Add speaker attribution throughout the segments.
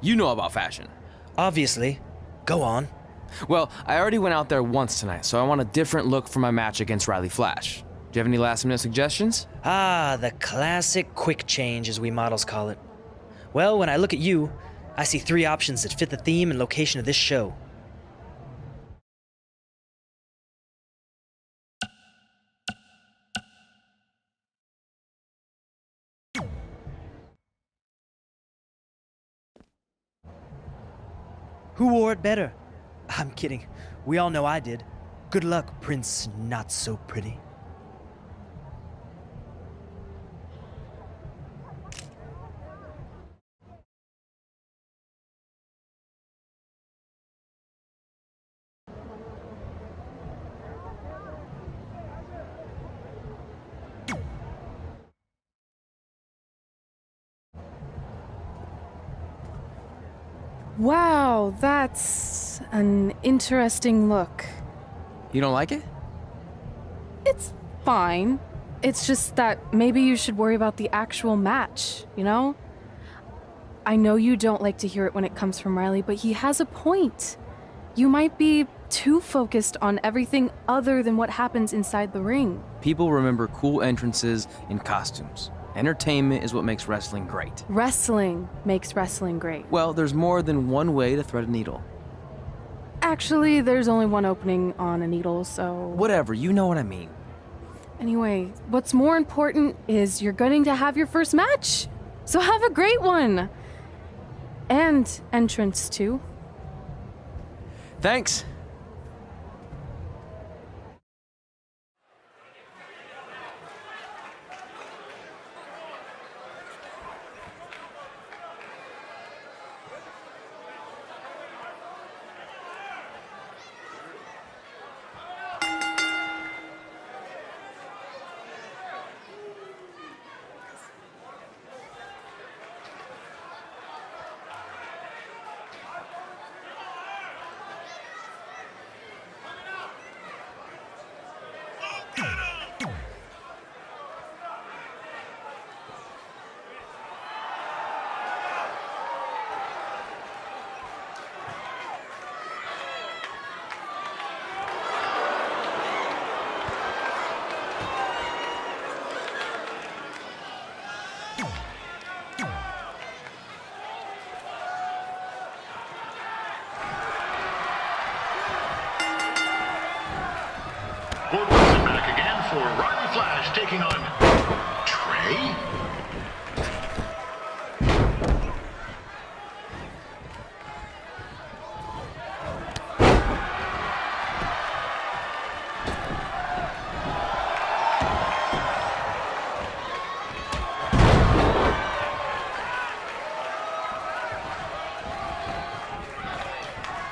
Speaker 1: You know about fashion.
Speaker 2: Obviously. Go on.
Speaker 1: Well, I already went out there once tonight, so I want a different look for my match against Riley Flash. Do you have any last-minute suggestions?
Speaker 2: Ah, the classic quick change, as we models call it. Well, when I look at you, I see 3 options that fit the theme and location of this show. Who wore it better? I'm kidding. We all know I did. Good luck, Prince Not So Pretty.
Speaker 3: Wow, that's an interesting look.
Speaker 1: You don't like it?
Speaker 3: It's fine. It's just that maybe you should worry about the actual match, you know? I know you don't like to hear it when it comes from Riley, but he has a point. You might be too focused on everything other than what happens inside the ring.
Speaker 1: People remember cool entrances and costumes. Entertainment is what makes wrestling great.
Speaker 3: Wrestling makes wrestling great.
Speaker 1: Well, there's more than one way to thread a needle.
Speaker 3: Actually, there's only one opening on a needle, so...
Speaker 1: Whatever, you know what I mean.
Speaker 3: Anyway, what's more important is you're going to have your first match. So have a great one. And entrance, too.
Speaker 1: Thanks.
Speaker 4: We're Wilson back again for Riley Flash taking on Trey.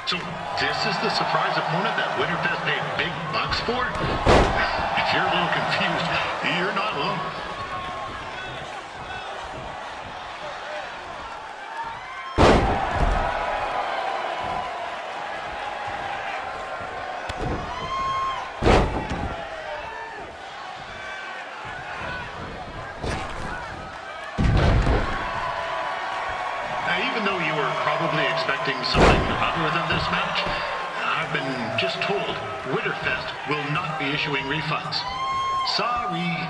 Speaker 4: So this is the surprise opponent that Winterfest paid big bucks for? If you're a little confused, you're not alone. Now, even though you were probably expecting something other than this match, I've been just told Winterfest will not be issuing refunds. Sorry.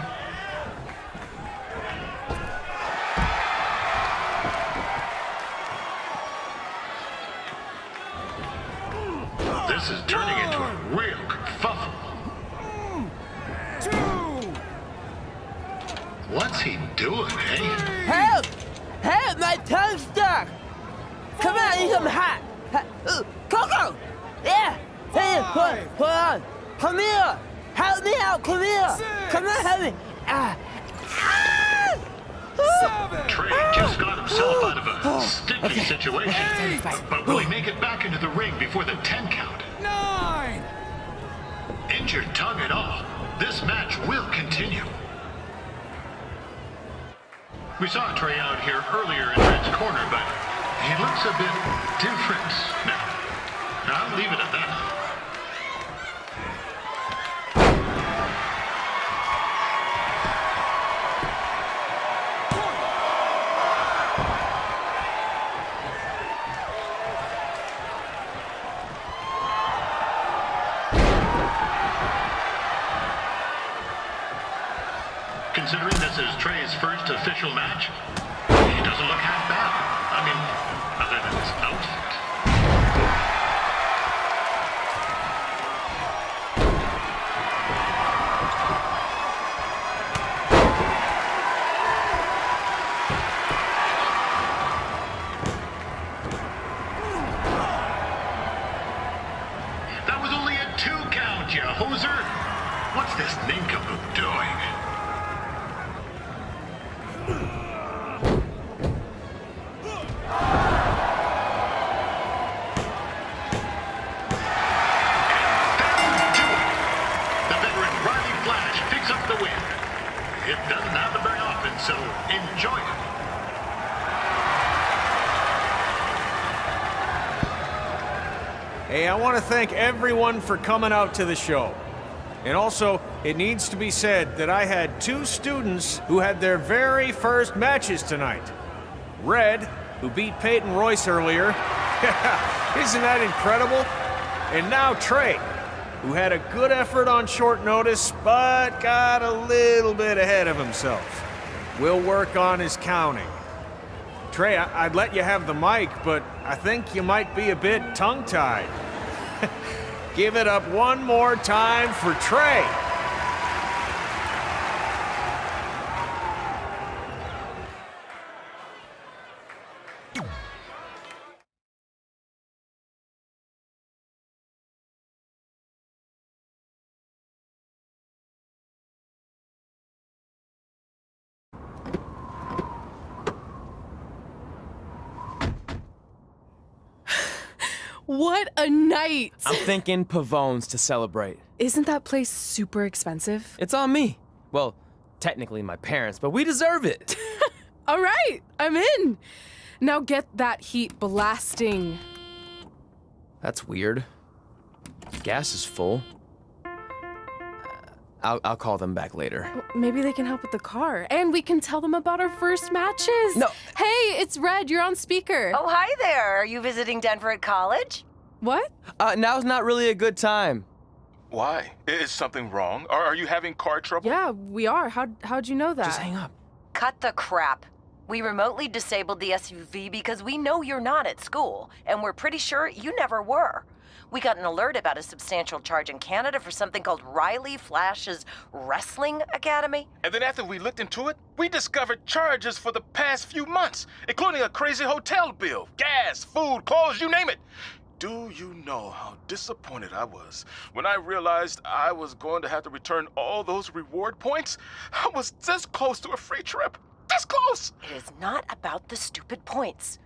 Speaker 4: This is turning into a real kerfuffle. What's he doing, eh?
Speaker 5: Help! Help! My tongue's stuck! Come on, I need some hot! Coco! Yeah! Hey, hold on! Come here! Help me out! Come here! Come on, help me!
Speaker 4: Trey just got himself out of a sticky situation. But will he make it back into the ring before the 10 count?
Speaker 6: 9!
Speaker 4: Injured tongue and all, this match will continue. We saw Trey out here earlier in Red's corner, but he looks a bit different now. I'll leave it at that. considering this is Trey's first official match, he doesn't look half bad. I mean, other than his outfit. That was only a 2 count, you hoser. What's this nincompoop doing? It doesn't happen very often, so enjoy it.
Speaker 6: Hey, I want to thank everyone for coming out to the show. And also, it needs to be said that I had 2 students who had their very first matches tonight. Red, who beat Peyton Royce earlier. Isn't that incredible? And now Trey, who had a good effort on short notice, but got a little bit ahead of himself. We'll work on his counting. Trey, I'd let you have the mic, but I think you might be a bit tongue-tied. Give it up one more time for Trey.
Speaker 3: What a night!
Speaker 1: I'm thinking Pavone's to celebrate.
Speaker 3: Isn't that place super expensive?
Speaker 1: It's on me. Well, technically my parents, but we deserve it.
Speaker 3: All right, I'm in. Now get that heat blasting.
Speaker 1: That's weird. Gas is full. I'll call them back later.
Speaker 3: Maybe they can help with the car, and we can tell them about our first matches.
Speaker 1: No.
Speaker 3: Hey, it's Red. You're on speaker.
Speaker 7: Oh, hi there. Are you visiting Denver at college?
Speaker 3: What?
Speaker 1: Now's not really a good time.
Speaker 8: Why? Is something wrong? Are you having car trouble?
Speaker 3: Yeah, we are. How'd you know that?
Speaker 1: Just hang up.
Speaker 7: Cut the crap. We remotely disabled the SUV because we know you're not at school, and we're pretty sure you never were. We got an alert about a substantial charge in Canada for something called Riley Flash's Wrestling Academy.
Speaker 8: And then after we looked into it, we discovered charges for the past few months, including a crazy hotel bill, gas, food, clothes, you name it. Do you know how disappointed I was when I realized I was going to have to return all those reward points? I was this close to a free trip. This close!
Speaker 7: It is not about the stupid points.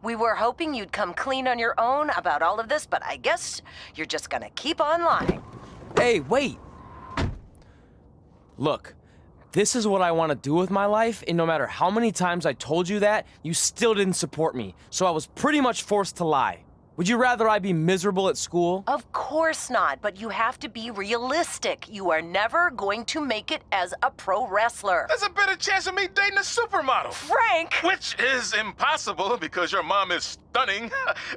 Speaker 7: We were hoping you'd come clean on your own about all of this, but I guess you're just gonna keep on lying.
Speaker 1: Hey, wait! Look, this is what I want to do with my life, and no matter how many times I told you that, you still didn't support me, so I was pretty much forced to lie. Would you rather I be miserable at school?
Speaker 7: Of course not, but you have to be realistic. You are never going to make it as a pro wrestler.
Speaker 8: There's a better chance of me dating a supermodel.
Speaker 7: Frank!
Speaker 8: Which is impossible because your mom is stunning,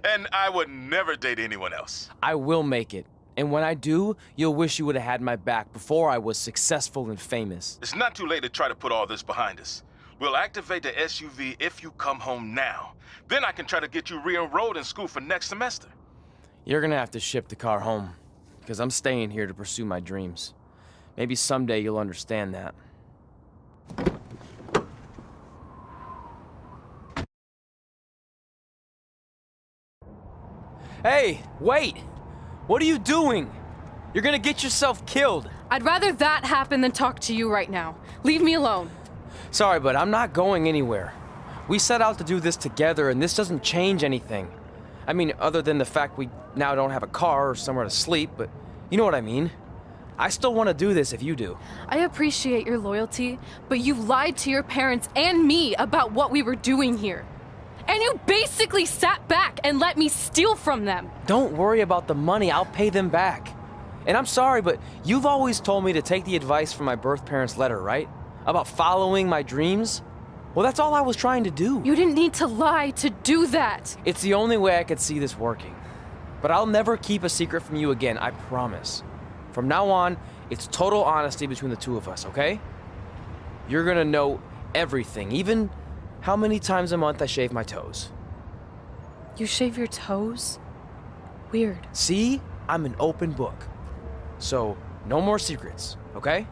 Speaker 8: and I would never date anyone else.
Speaker 1: I will make it. And when I do, you'll wish you would have had my back before I was successful and famous.
Speaker 8: It's not too late to try to put all this behind us. We'll activate the SUV if you come home now. Then I can try to get you re-enrolled in school for next semester.
Speaker 1: You're gonna have to ship the car home, because I'm staying here to pursue my dreams. Maybe someday you'll understand that. Hey, wait! What are you doing? You're gonna get yourself killed.
Speaker 3: I'd rather that happen than talk to you right now. Leave me alone.
Speaker 1: Sorry, but I'm not going anywhere. We set out to do this together, and this doesn't change anything. I mean, other than the fact we now don't have a car or somewhere to sleep, but you know what I mean. I still want to do this if you do.
Speaker 3: I appreciate your loyalty, but you lied to your parents and me about what we were doing here. And you basically sat back and let me steal from them.
Speaker 1: Don't worry about the money, I'll pay them back. And I'm sorry, but you've always told me to take the advice from my birth parents' letter, right? About following my dreams? Well, that's all I was trying to do.
Speaker 3: You didn't need to lie to do that.
Speaker 1: It's the only way I could see this working. But I'll never keep a secret from you again, I promise. From now on, it's total honesty between the two of us, okay? You're gonna know everything, even how many times a month I shave my toes.
Speaker 3: You shave your toes? Weird.
Speaker 1: See? I'm an open book. So, no more secrets, okay?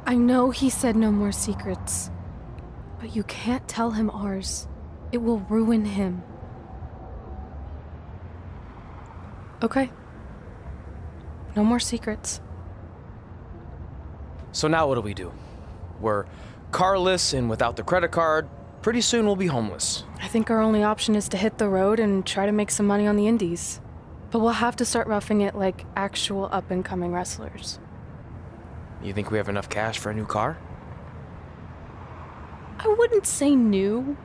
Speaker 3: I know he said no more secrets, but you can't tell him ours. It will ruin him. Okay. No more secrets.
Speaker 1: So now what do we do? We're carless and without the credit card. Pretty soon we'll be homeless.
Speaker 3: I think our only option is to hit the road and try to make some money on the indies. But we'll have to start roughing it like actual up-and-coming wrestlers.
Speaker 1: You think we have enough cash for a new car?
Speaker 3: I wouldn't say new.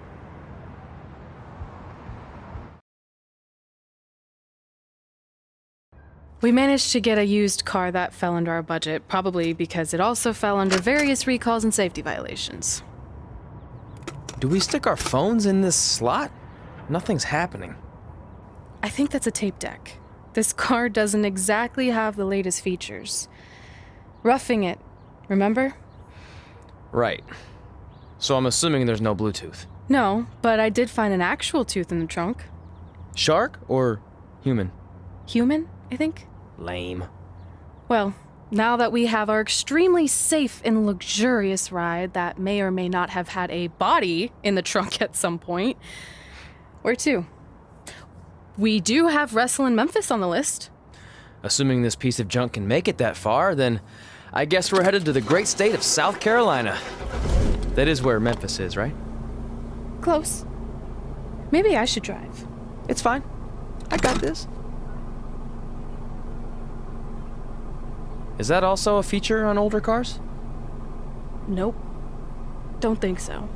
Speaker 3: We managed to get a used car that fell under our budget, probably because it also fell under various recalls and safety violations.
Speaker 1: Do we stick our phones in this slot? Nothing's happening.
Speaker 3: I think that's a tape deck. This car doesn't exactly have the latest features. Roughing it, remember?
Speaker 1: Right. So I'm assuming there's no Bluetooth.
Speaker 3: No, but I did find an actual tooth in the trunk.
Speaker 1: Shark or human?
Speaker 3: Human, I think.
Speaker 1: Lame.
Speaker 3: Well, now that we have our extremely safe and luxurious ride that may or may not have had a body in the trunk at some point, where to? We do have Wrestle in Memphis on the list.
Speaker 1: Assuming this piece of junk can make it that far, then I guess we're headed to the great state of South Carolina. That is where Memphis is, right?
Speaker 3: Close. Maybe I should drive.
Speaker 1: It's fine. I got this. Is that also a feature on older cars?
Speaker 3: Nope. Don't think so.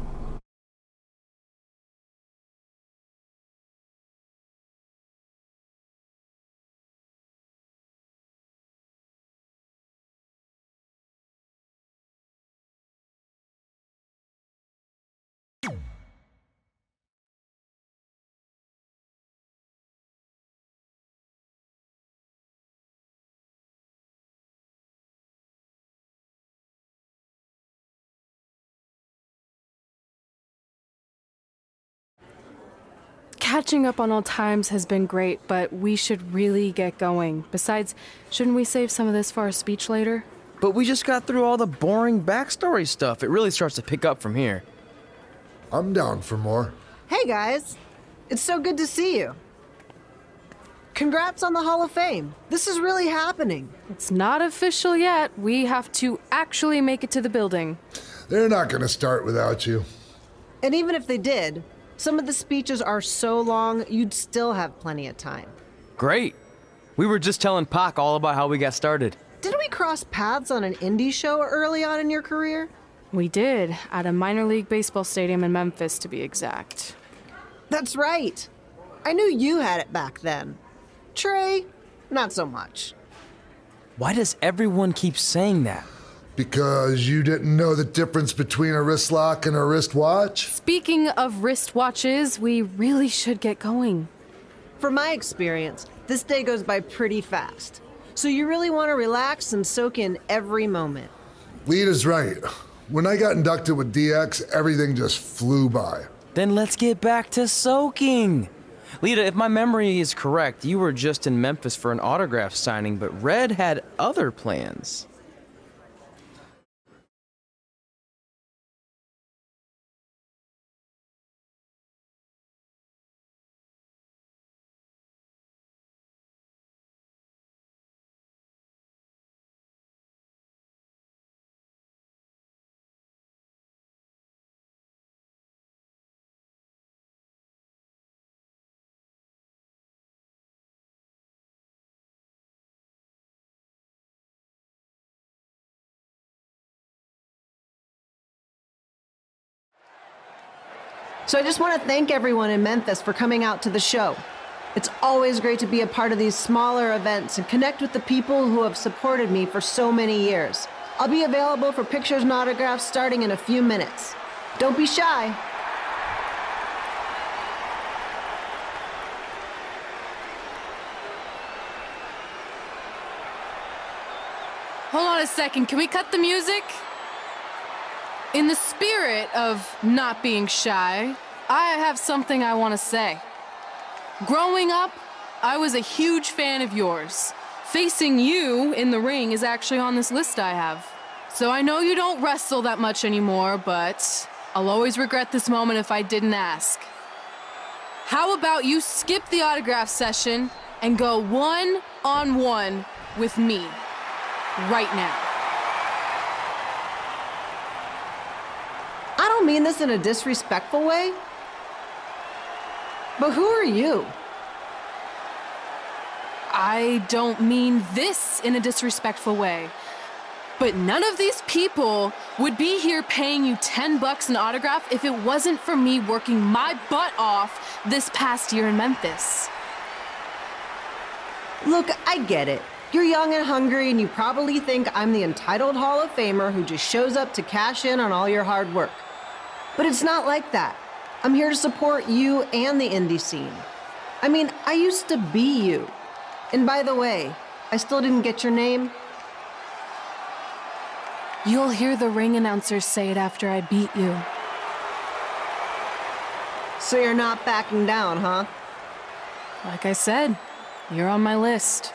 Speaker 3: Catching up on old times has been great, but we should really get going. Besides, shouldn't we save some of this for our speech later?
Speaker 1: But we just got through all the boring backstory stuff. It really starts to pick up from here.
Speaker 9: I'm down for more.
Speaker 10: Hey guys, it's so good to see you. Congrats on the Hall of Fame. This is really happening.
Speaker 3: It's not official yet. We have to actually make it to the building.
Speaker 9: They're not going to start without you.
Speaker 10: And even if they did, some of the speeches are so long, you'd still have plenty of time.
Speaker 1: Great. We were just telling Pac all about how we got started.
Speaker 10: Didn't we cross paths on an indie show early on in your career?
Speaker 3: We did, at a minor league baseball stadium in Memphis, to be exact.
Speaker 10: That's right. I knew you had it back then. Trey, not so much.
Speaker 1: Why does everyone keep saying that?
Speaker 9: Because you didn't know the difference between a wrist lock and a wristwatch?
Speaker 3: Speaking of wristwatches, we really should get going.
Speaker 10: From my experience, this day goes by pretty fast. So you really want to relax and soak in every moment.
Speaker 9: Lita's right. When I got inducted with DX, everything just flew by.
Speaker 1: Then let's get back to soaking. Lita, if my memory is correct, you were just in Memphis for an autograph signing, but Red had other plans.
Speaker 10: So I just want to thank everyone in Memphis for coming out to the show. It's always great to be a part of these smaller events and connect with the people who have supported me for so many years. I'll be available for pictures and autographs starting in a few minutes. Don't be shy.
Speaker 3: Hold on a second. Can we cut the music? In the spirit of not being shy, I have something I want to say. Growing up, I was a huge fan of yours. Facing you in the ring is actually on this list I have. So I know you don't wrestle that much anymore, but I'll always regret this moment if I didn't ask. How about you skip the autograph session and go one-on-one with me right now?
Speaker 10: I don't mean this in a disrespectful way, but who are you?
Speaker 3: I don't mean this in a disrespectful way, but none of these people would be here paying you $10 an autograph if it wasn't for me working my butt off this past year in Memphis.
Speaker 10: Look, I get it. You're young and hungry, and you probably think I'm the entitled Hall of Famer who just shows up to cash in on all your hard work. But it's not like that. I'm here to support you and the indie scene. I mean, I used to be you. And by the way, I still didn't get your name.
Speaker 3: You'll hear the ring announcers say it after I beat you.
Speaker 10: So you're not backing down, huh?
Speaker 3: Like I said, you're on my list.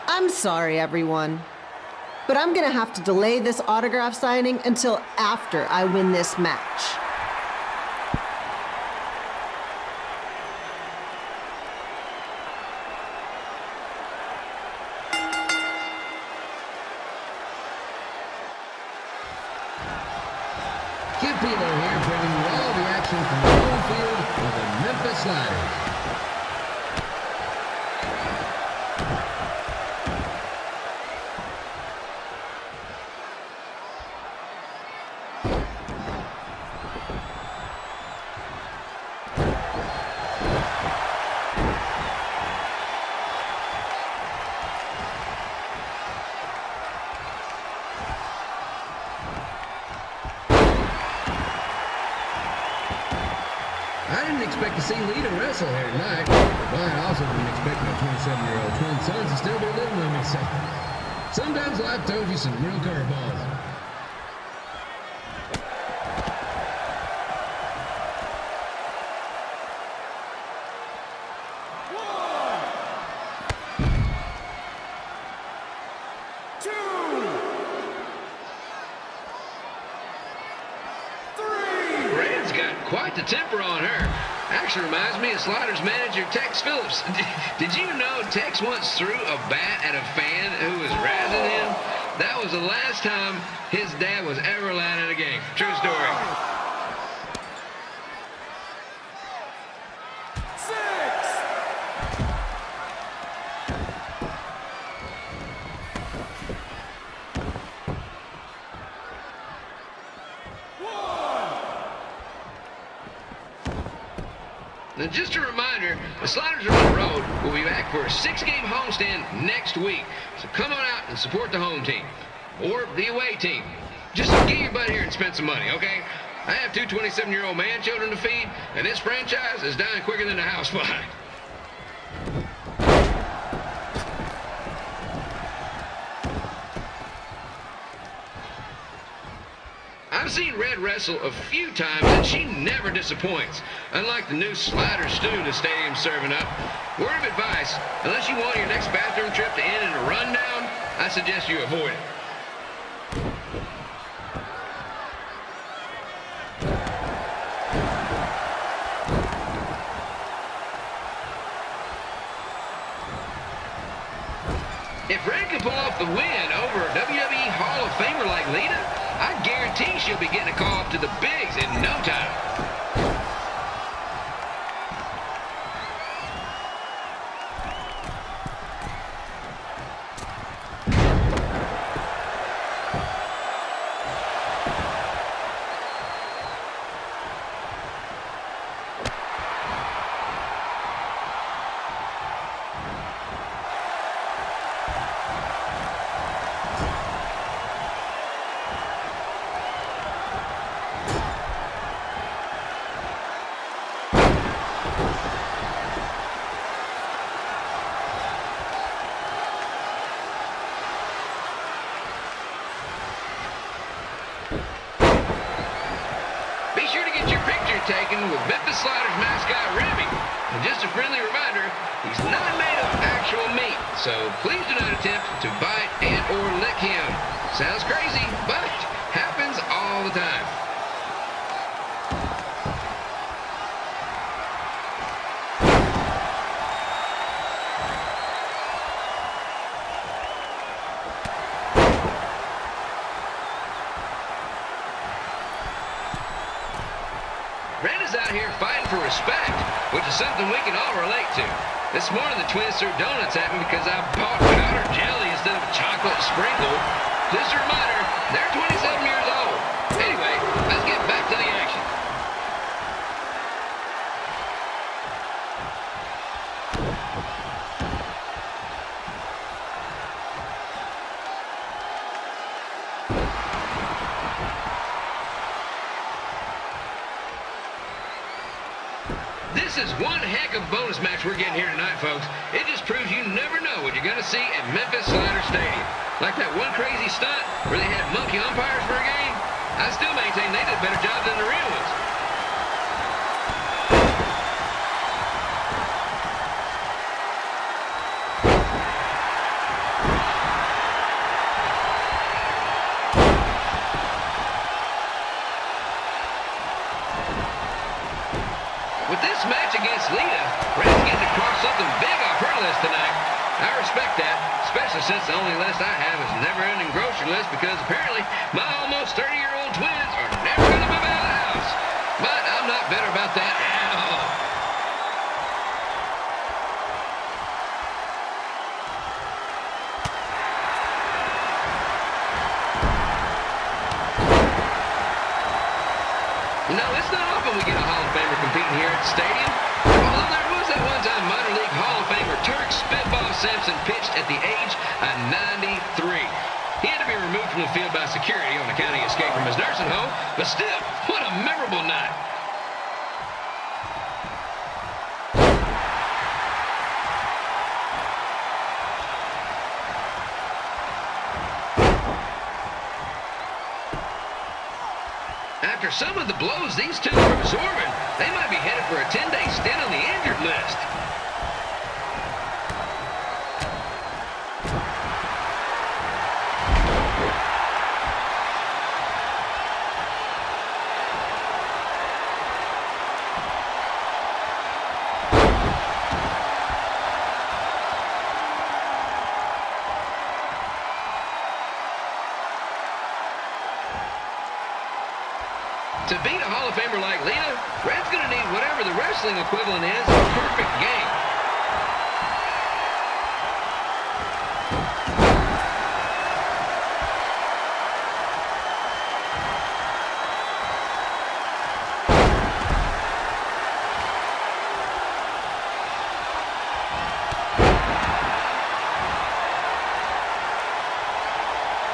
Speaker 10: I'm sorry, everyone. But I'm gonna have to delay this autograph signing until after I win this match.
Speaker 11: Kid Pilo here, bringing you all the action from the home field of the Memphis Sliders. I didn't expect to see Lita wrestle here tonight, but I also didn't expect my 27-year-old twin sons to still be living with me, so sometimes life throws you some real curveballs. Red's got quite the temper on her. Actually reminds me of Sliders manager Tex Phillips. Did you know Tex once threw a bat at a fan who was razzing him? That was the last time his dad was ever allowed at a game. True story. Now, just a reminder, the Sliders are on the road. We'll be back for a 6-game homestand next week. So come on out and support the home team. Or the away team. Just get your butt here and spend some money, okay? I have 2 27-year-old man children to feed, and this franchise is dying quicker than the house fly. I've seen Red wrestle a few times, and she never disappoints. Unlike the new Slider stew the stadium's serving up. Word of advice, unless you want your next bathroom trip to end in a rundown, I suggest you avoid it. If Red can pull off the win over a WWE Hall of Famer like Lita, I guarantee she'll be getting a call up to the bigs in no time. Memphis Sliders mascot, Remy. And just a friendly reminder, he's not made of actual meat, so please do not attempt to bite and or lick him. Sounds crazy, but happens all the time. Red is out here fighting for respect, which is something we can all relate to. This morning, the twins threw donuts at me because I bought powdered jelly instead of a chocolate sprinkle. Just a reminder, they're 27 years old. Anyway, let's get back to the action. This is one heck of a bonus match we're getting here tonight, folks. It just proves you never know what you're going to see at Memphis Slider Stadium. Like that one crazy stunt where they had monkey umpires for a game. I still maintain they did a better job than the real ones. With this match against Lita, Red's getting across something big off her list tonight. I respect that, especially since the only list I have is a never-ending grocery list because apparently my almost 30-year-old twins are never going to move out of the house. But I'm not bitter about that at all. You know, it's not often we get a Hall of Famer competing here at the stadium. Although there was that one time minor league Hall of Famer Turk Spitball Simpson pitched at the age of 93. He had to be removed from the field by security on account of escape from his nursing home, but still, what a memorable night. After some of the blows these two are absorbing, they might be headed for a 10-day stint on the injured list. To beat a Hall of Famer like Lita, Red's going to need whatever the wrestling equivalent is of a perfect game.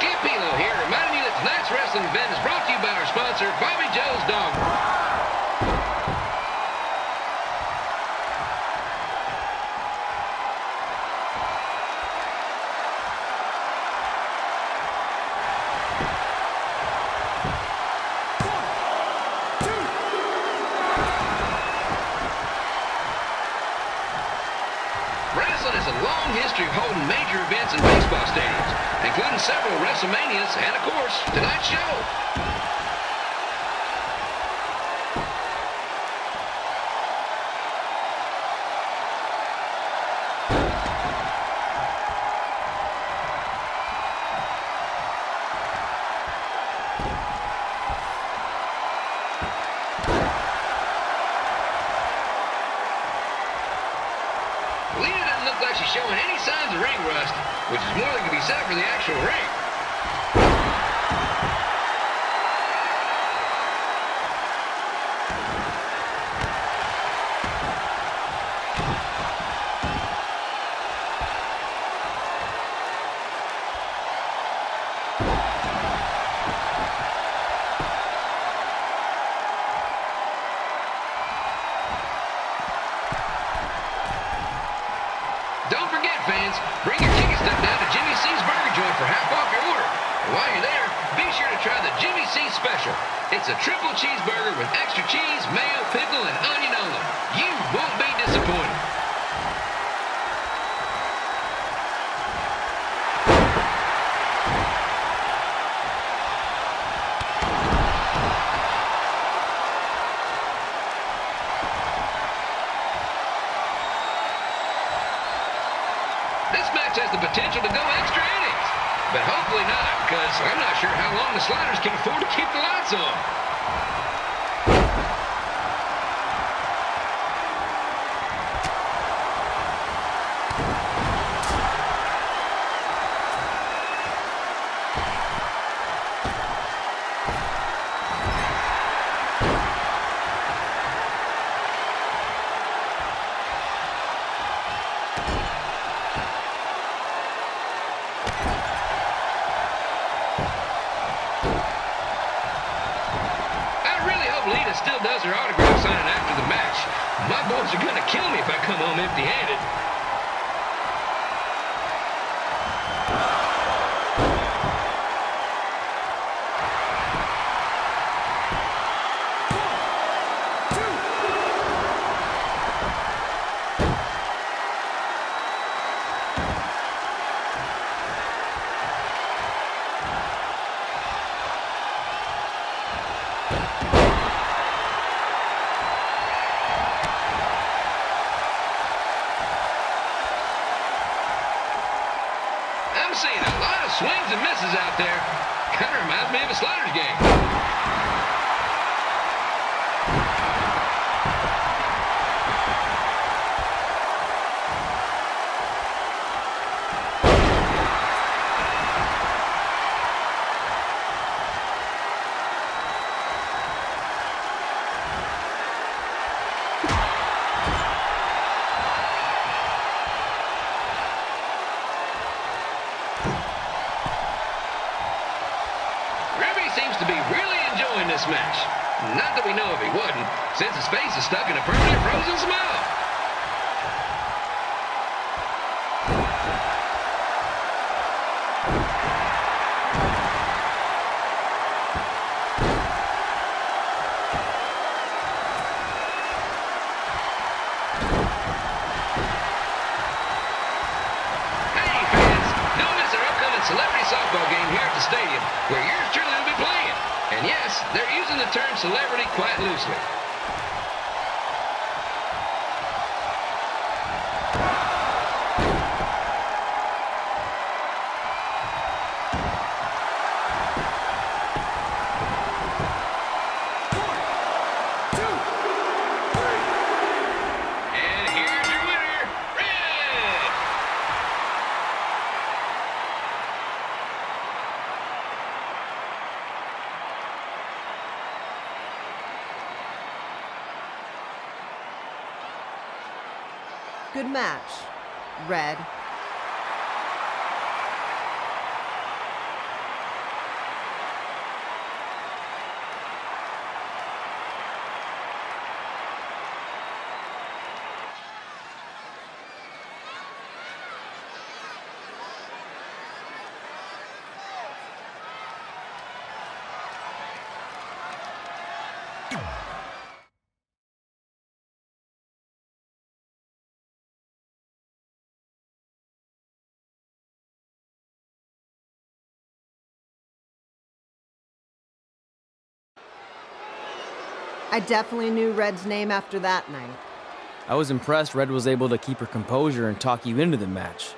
Speaker 11: Campilo here, reminding you that tonight's wrestling event is brought to you by our sponsor, Bobby Joe's Dog. Wrestling has a long history of holding major events in baseball stadiums, including several WrestleManias and, of course, tonight's show. Lita doesn't look like she's showing any signs of ring rust, which is more than can be said for the actual ring. Don't forget, fans, bring your ticket stub down to Jimmy C's Burger Joint for half off your order. And while you're there, be sure to try the Jimmy C Special. It's a triple cheeseburger with extra cheese, mayo, pickle, and onion on them. You won't be disappointed. This match has the potential to go extra innings, but hopefully not, because I'm not sure how long the Sliders can afford to keep the lights on. Still does her autograph signing after the match. My boys are gonna kill me if I come home empty-handed. I'm seeing a lot of swings and misses out there. Kind of reminds me of a Sliders game. Seems to be really enjoying this match. Not that we know if he wouldn't, since his face is stuck in a permanent frozen smile. Hey fans, don't miss our upcoming celebrity softball game here at the stadium, where yours truly will be playing. And yes, they're using the term celebrity quite loosely. And here's your winner, Red!
Speaker 10: Good match, Red. I definitely knew Red's name after that night.
Speaker 1: I was impressed Red was able to keep her composure and talk you into the match.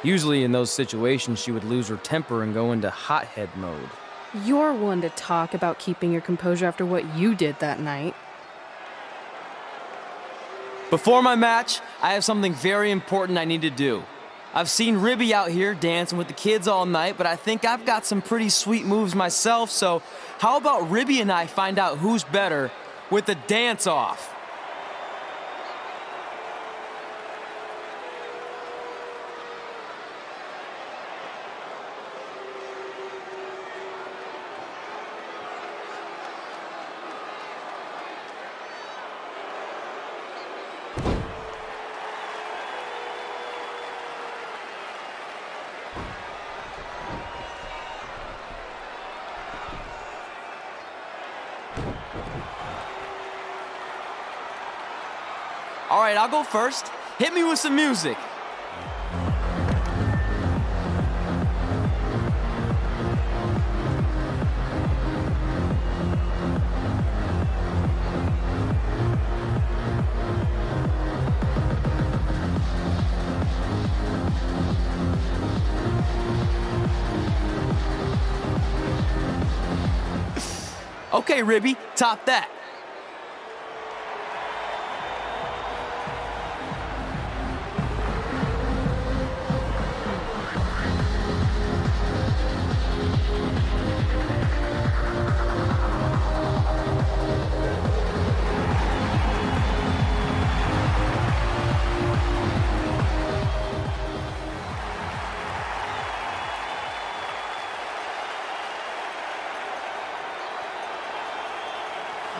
Speaker 1: Usually in those situations, she would lose her temper and go into hothead mode.
Speaker 3: You're one to talk about keeping your composure after what you did that night.
Speaker 1: Before my match, I have something very important I need to do. I've seen Ribby out here dancing with the kids all night, but I think I've got some pretty sweet moves myself, so how about Ribby and I find out who's better with the dance-off? All right, I'll go first. Hit me with some music. Okay, Ribby, top that.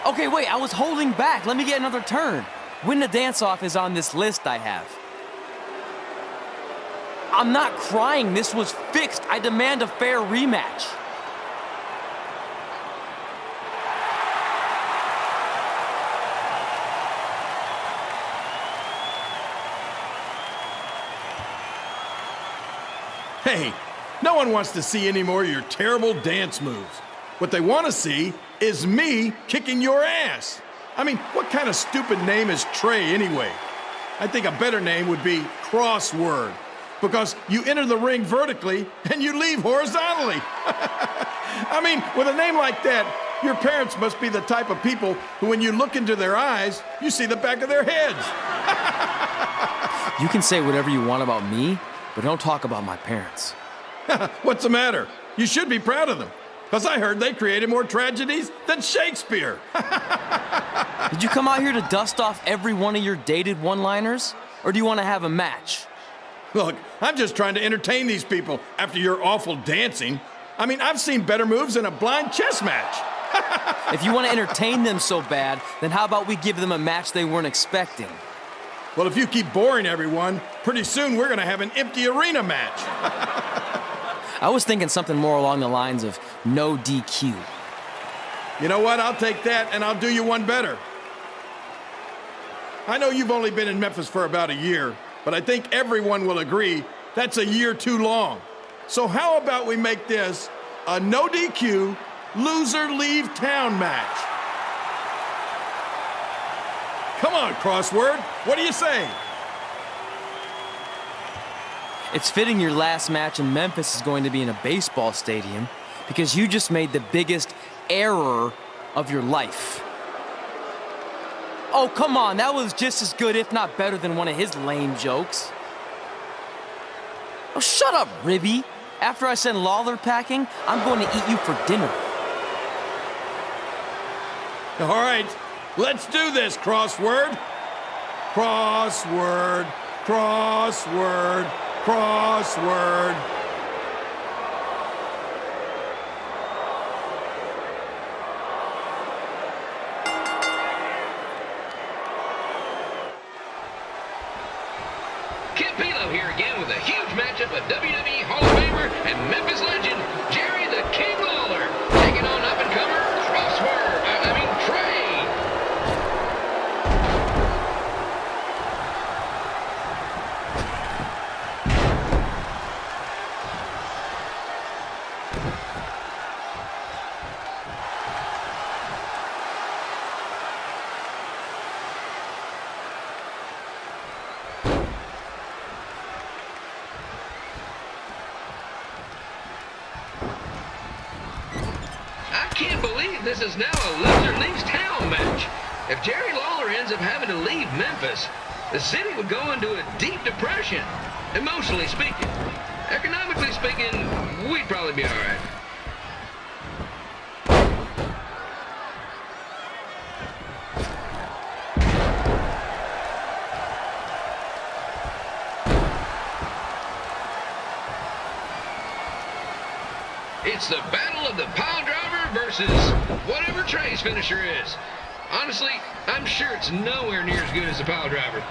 Speaker 1: Okay, wait, I was holding back. Let me get another turn. Win the dance-off is on this list I have. I'm not crying. This was fixed. I demand a fair rematch.
Speaker 12: Hey, no one wants to see any more of your terrible dance moves. What they want to see is me kicking your ass. I mean, what kind of stupid name is Trey anyway? I think a better name would be Crossword, because you enter the ring vertically and you leave horizontally. I mean, with a name like that, your parents must be the type of people who, when you look into their eyes, you see the back of their heads.
Speaker 1: You can say whatever you want about me, but don't talk about my parents.
Speaker 12: What's the matter? You should be proud of them. Because I heard they created more tragedies than Shakespeare.
Speaker 1: Did you come out here to dust off every one of your dated one-liners? Or do you want to have a match?
Speaker 12: Look, I'm just trying to entertain these people after your awful dancing. I mean, I've seen better moves in a blind chess match.
Speaker 1: If you want to entertain them so bad, then how about we give them a match they weren't expecting?
Speaker 12: Well, if you keep boring everyone, pretty soon we're going to have an empty arena match.
Speaker 1: I was thinking something more along the lines of no DQ.
Speaker 12: You know what? I'll take that, and I'll do you one better. I know you've only been in Memphis for about a year, but I think everyone will agree that's a year too long. So how about we make this a no DQ, loser leave town match? Come on, Crossword. What do you say?
Speaker 1: It's fitting your last match in Memphis is going to be in a baseball stadium because you just made the biggest error of your life. Oh, come on, that was just as good, if not better, than one of his lame jokes. Oh, shut up, Ribby. After I send Lawler packing, I'm going to eat you for dinner.
Speaker 12: All right, let's do this, Crossword. Crossword, crossword, crossword.
Speaker 11: Kid Pilo here again with a huge matchup of WWE Hall of Famer and Memphis legend, Jerry the King Lawler, taking on up-and-comer Trey. I can't believe this is now a loser leaves town match. If Jerry Lawler ends up having to leave Memphis, the city would go into a deep depression, emotionally speaking. Economically speaking, we'd probably be all right. It's the battle of the pile driver versus whatever Trey's finisher is. Honestly, I'm sure it's nowhere near as good as the pile driver.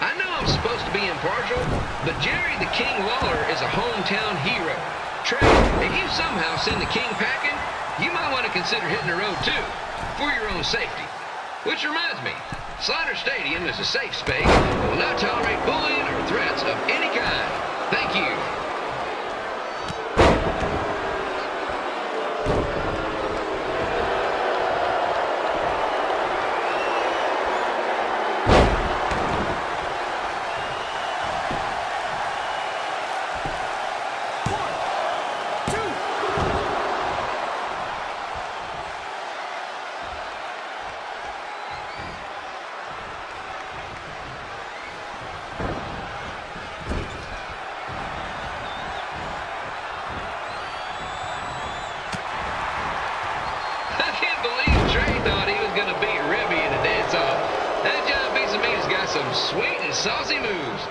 Speaker 11: I know I'm supposed to be impartial, but Jerry the King Lawler is a hometown hero. Trey, if you somehow send the King packing, you might want to consider hitting the road too, for your own safety. Which reminds me, Slaughter Stadium is a safe space and will not tolerate bullying or threats of any kind. Thank you. Some sweet and saucy moves.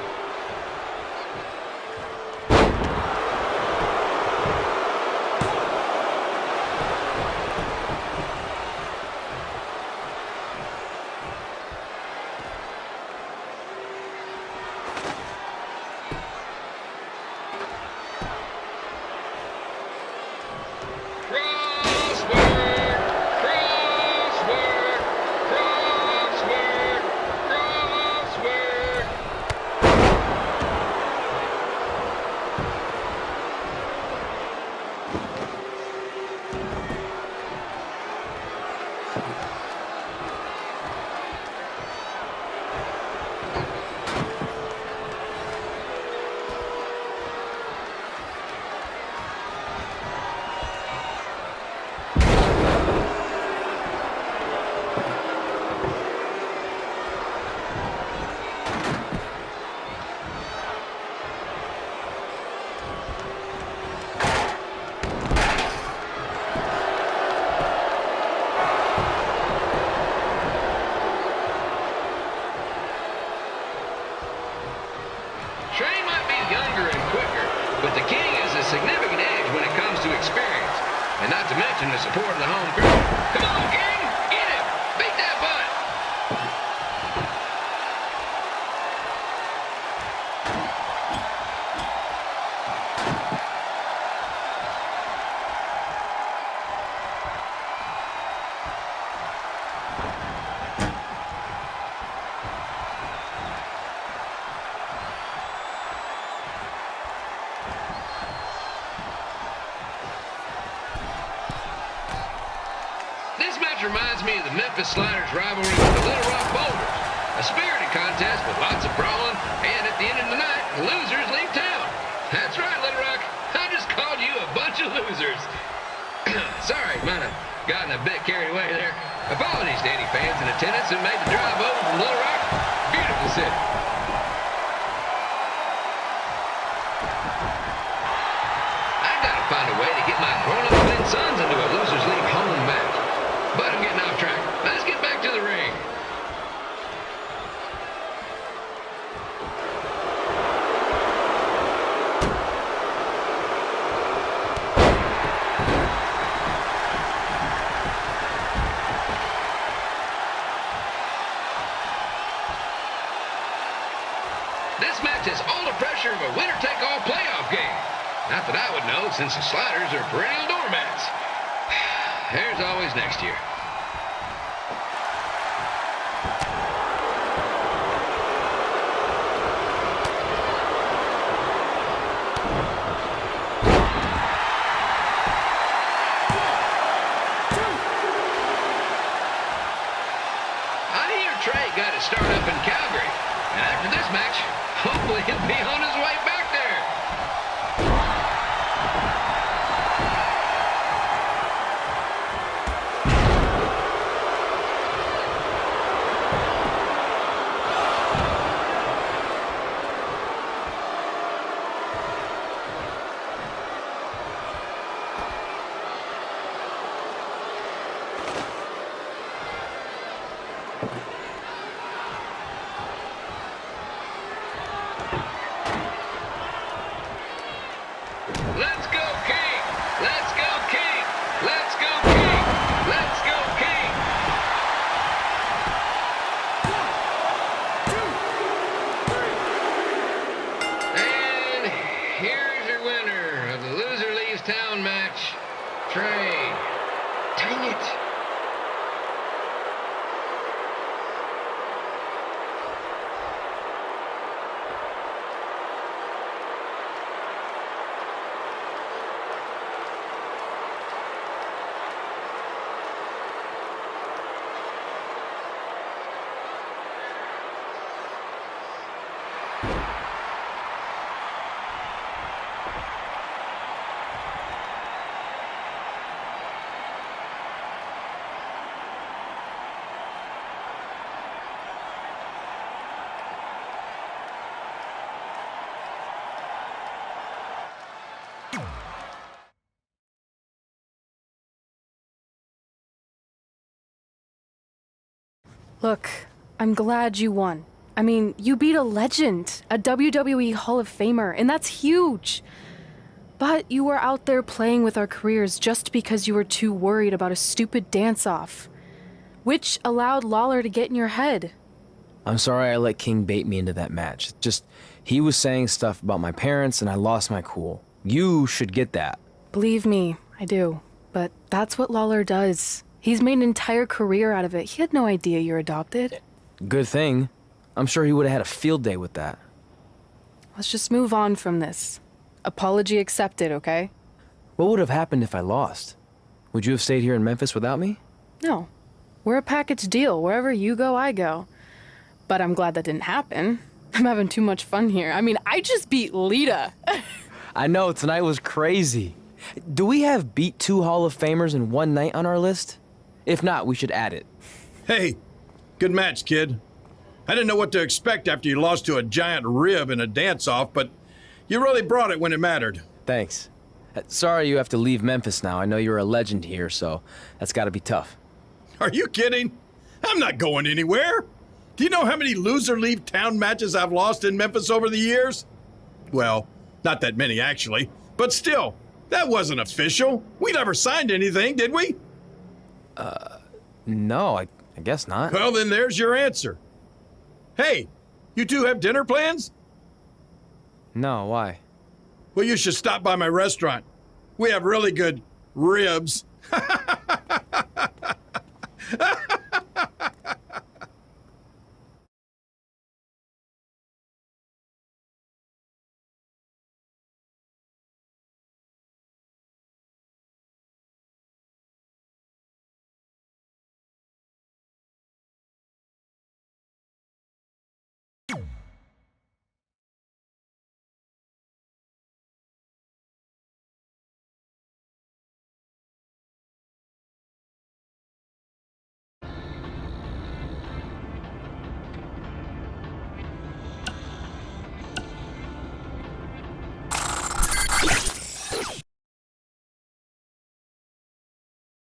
Speaker 11: Significant edge when it comes to experience, and not to mention the support of the home crowd. Come on, gang, get him! Beat that butt! This match reminds me of the Memphis Sliders rivalry with the Little Rock Boulders. A spirited contest with lots of brawling, and at the end of the night, the losers leave town. That's right, Little Rock. I just called you a bunch of losers. Sorry, might have gotten a bit carried away there. Apologies to any fans in attendance who made the drive over from Little Rock. Beautiful city. I've got to find a way to get my grown-up twin sons into a Losers League home match. But I'm getting off track. Let's get back to the ring. This match has all the pressure of a winner-take-all playoff game. Not that I would know, since the Sliders are perennial doormats. There's always next year. I hear Trey got his start up in Calgary. And after this match, hopefully he'll be on his way back there.
Speaker 3: Look, I'm glad you won. I mean, you beat a legend, a WWE Hall of Famer, and that's huge. But you were out there playing with our careers just because you were too worried about a stupid dance-off, which allowed Lawler to get in your head.
Speaker 1: I'm sorry I let King bait me into that match. Just, he was saying stuff about my parents and I lost my cool. You should get that.
Speaker 3: Believe me, I do. But that's what Lawler does. He's made an entire career out of it. He had no idea you're adopted.
Speaker 1: Good thing. I'm sure he would have had a field day with that.
Speaker 3: Let's just move on from this. Apology accepted, okay?
Speaker 1: What would have happened if I lost? Would you have stayed here in Memphis without me?
Speaker 3: No. We're a package deal. Wherever you go, I go. But I'm glad that didn't happen. I'm having too much fun here. I mean, I just beat Lita.
Speaker 1: I know, tonight was crazy. Do we have beat 2 Hall of Famers in one night on our list? If not, we should add it.
Speaker 12: Hey, good match, kid. I didn't know what to expect after you lost to a giant rib in a dance-off, but you really brought it when it mattered.
Speaker 1: Thanks. Sorry you have to leave Memphis now. I know you're a legend here, so that's gotta be tough.
Speaker 12: Are you kidding? I'm not going anywhere. Do you know how many loser leave town matches I've lost in Memphis over the years? Well, not that many actually, but still, that wasn't official. We never signed anything, did we?
Speaker 1: No, I guess not.
Speaker 12: Well, then there's your answer. Hey, you two have dinner plans?
Speaker 1: No, why?
Speaker 12: Well, you should stop by my restaurant. We have really good ribs.